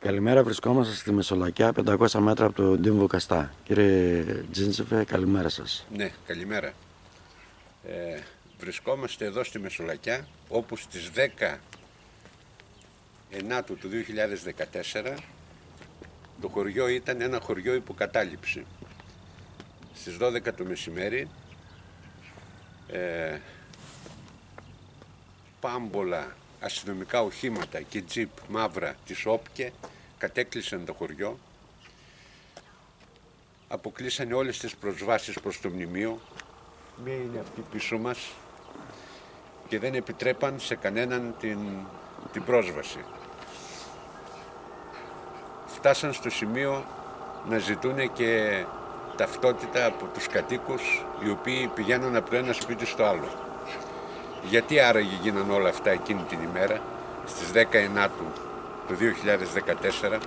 Καλημέρα, βρισκόμαστε στη Μεσολακιά, 500 μέτρα από το Ντίμβο Καστά. Κύριε Τζίντσεφε, καλημέρα σας. Ναι, καλημέρα. Βρισκόμαστε εδώ στη Μεσολακιά, όπου στις 10 Ενάτου του 2014 το χωριό ήταν ένα χωριό υποκατάληψη. Στις 12 το μεσημέρι πάμπολα αστυνομικά οχήματα και τζιπ μαύρα της ΟΠΚΕ κατέκλυσαν το χωριό, αποκλείσανε όλες τις προσβάσεις προς το μνημείο, μία είναι αυτή πίσω μας, και δεν επιτρέπαν σε κανέναν την πρόσβαση. Φτάσαν στο σημείο να ζητούν και ταυτότητα από τους κατοίκους, οι οποίοι πηγαίνουν από το ένα σπίτι στο άλλο. Γιατί άραγε γίνανε όλα αυτά εκείνη την ημέρα, στις 10 Ενάτου του 2014?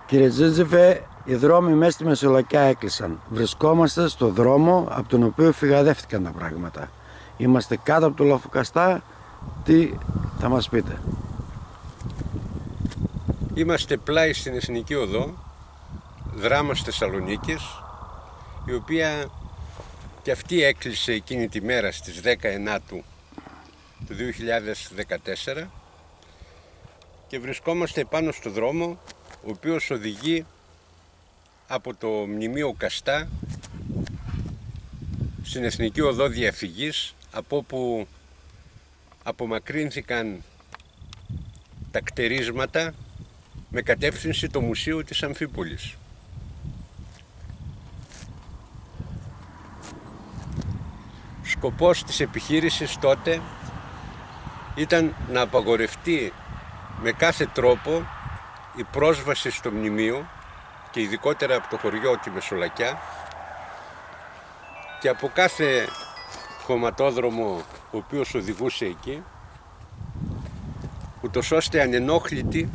Κύριε Τζίντσεφε, οι δρόμοι μέσα στη Μεσολακιά έκλεισαν. Βρισκόμαστε στο δρόμο από τον οποίο φυγαδεύτηκαν τα πράγματα. Είμαστε κάτω από το Λαφοκαστά. Τι θα μας πείτε? Είμαστε πλάι στην Εθνική Οδό, δράμας Θεσσαλονίκης, η οποία και αυτή έκλεισε εκείνη τη μέρα στις 10 Ενάτου του 2014, και βρισκόμαστε πάνω στο δρόμο, ο οποίος οδηγεί από το Μνημείο Καστά στην Εθνική Οδό Διαφυγής, από όπου απομακρύνθηκαν τα κτερίσματα με κατεύθυνση το Μουσείο της Αμφίπολης. Σκοπός της επιχείρησης τότε ήταν να απαγορευτεί με κάθε τρόπο η πρόσβαση στο μνημείο, και ειδικότερα από το χωριό τη Μεσολακιά, και από κάθε χωματόδρομο ο οποίος οδηγούσε εκεί, ούτως ώστε ανενόχλητοι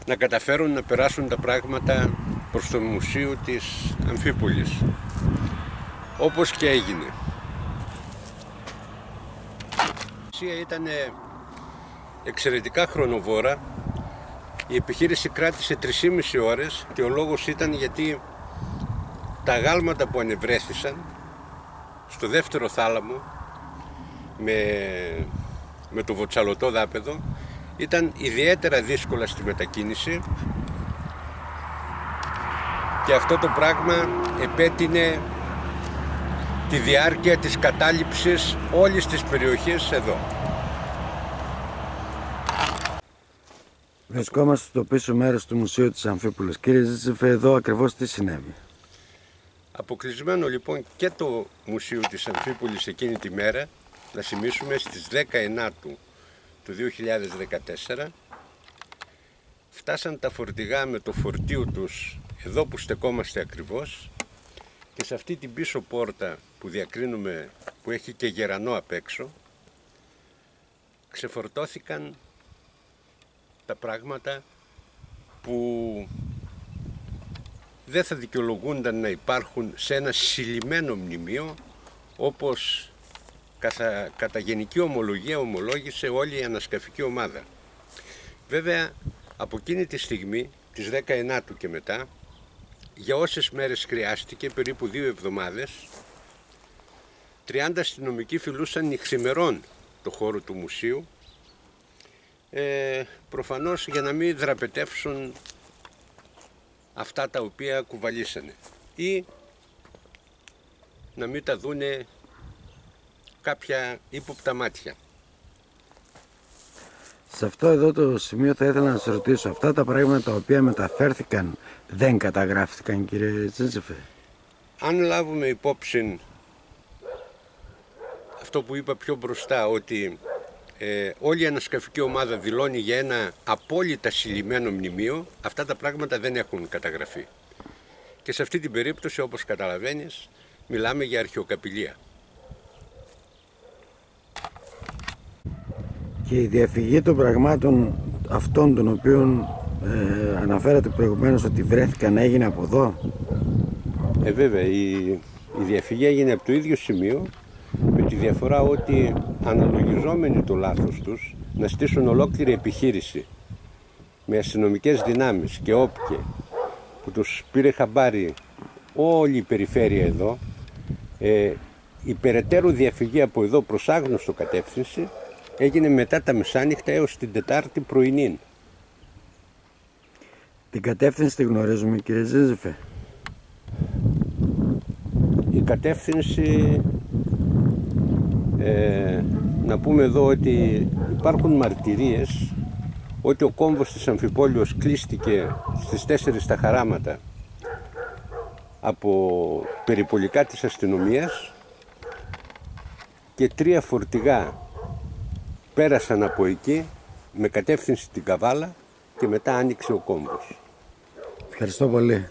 να καταφέρουν να περάσουν τα πράγματα προς το Μουσείο της Αμφίπολης, όπως και έγινε. Η ουσία ήταν εξαιρετικά χρονοβόρα. Η επιχείρηση κράτησε 3,5 ώρες, και ο λόγος ήταν γιατί τα αγάλματα που ανεβρέθησαν στο δεύτερο θάλαμο με το βοτσαλωτό δάπεδο ήταν ιδιαίτερα δύσκολα στη μετακίνηση, και αυτό το πράγμα επέτεινε τη διάρκεια της κατάληψης όλης της περιοχής εδώ. Βρισκόμαστε στο πίσω μέρος του Μουσείου της Αμφίπολης. Κύριε Τζίντσεφε, εδώ ακριβώς τι συνέβη? Αποκλεισμένο λοιπόν και το Μουσείο της Αμφίπολης εκείνη τη μέρα, να θυμίσουμε, στις 10 Ενάτου του 2014 φτάσαν τα φορτηγά με το φορτίο τους εδώ που στεκόμαστε ακριβώς, και σε αυτή την πίσω πόρτα που διακρίνουμε, που έχει και γερανό απ' έξω, ξεφορτώθηκαν τα πράγματα που δεν θα δικαιολογούνταν να υπάρχουν σε ένα συλλημμένο μνημείο, όπως κατά γενική ομολογία ομολόγησε όλη η ανασκαφική ομάδα. Βέβαια, από εκείνη τη στιγμή, τις 10 Ενάτου και μετά, για όσες μέρες χρειάστηκε, περίπου 2 εβδομάδες, 30 αστυνομικοί φυλούσαν νυχθημερών το χώρο του μουσείου, προφανώς για να μην δραπετεύσουν αυτά τα οποία κουβαλήσανε, ή να μην τα δούνε κάποια ύποπτα μάτια. Σε αυτό εδώ το σημείο θα ήθελα να σας ρωτήσω, αυτά τα πράγματα τα οποία μεταφέρθηκαν δεν καταγράφηκαν, κύριε Τζίντσεφε? Αν λάβουμε υπόψη αυτό που είπα πιο μπροστά, ότι όλη η ανασκαφική ομάδα δηλώνει για ένα απόλυτα συλλημμένο μνημείο, αυτά τα πράγματα δεν έχουν καταγραφεί. Και σε αυτή την περίπτωση, όπως καταλαβαίνεις, μιλάμε για αρχαιοκαπηλεία. Και η διαφυγή των πραγμάτων αυτών των οποίων αναφέρατε προηγουμένως ότι βρέθηκαν έγινε από εδώ. Βέβαια, η διαφυγή έγινε από το ίδιο σημείο, με τη διαφορά ότι αναλογιζόμενοι το λάθος τους να στήσουν ολόκληρη επιχείρηση με αστυνομικές δυνάμεις και όπκε που τους πήρε χαμπάρι όλη η περιφέρεια εδώ, η περαιτέρω διαφυγή από εδώ προς άγνωστο κατεύθυνση έγινε μετά τα μεσάνυχτα έως την Τετάρτη πρωινή. Την κατεύθυνση τη γνωρίζουμε, κύριε Ζίζεφε? Η κατεύθυνση, να πούμε εδώ ότι υπάρχουν μαρτυρίες ότι ο κόμβος της Αμφιπόλεως κλείστηκε στις 4 τα χαράματα από περιπολικά της αστυνομίας και 3 φορτηγά πέρασαν από εκεί με κατεύθυνση την Καβάλα και μετά άνοιξε ο κόμβος. Ευχαριστώ πολύ.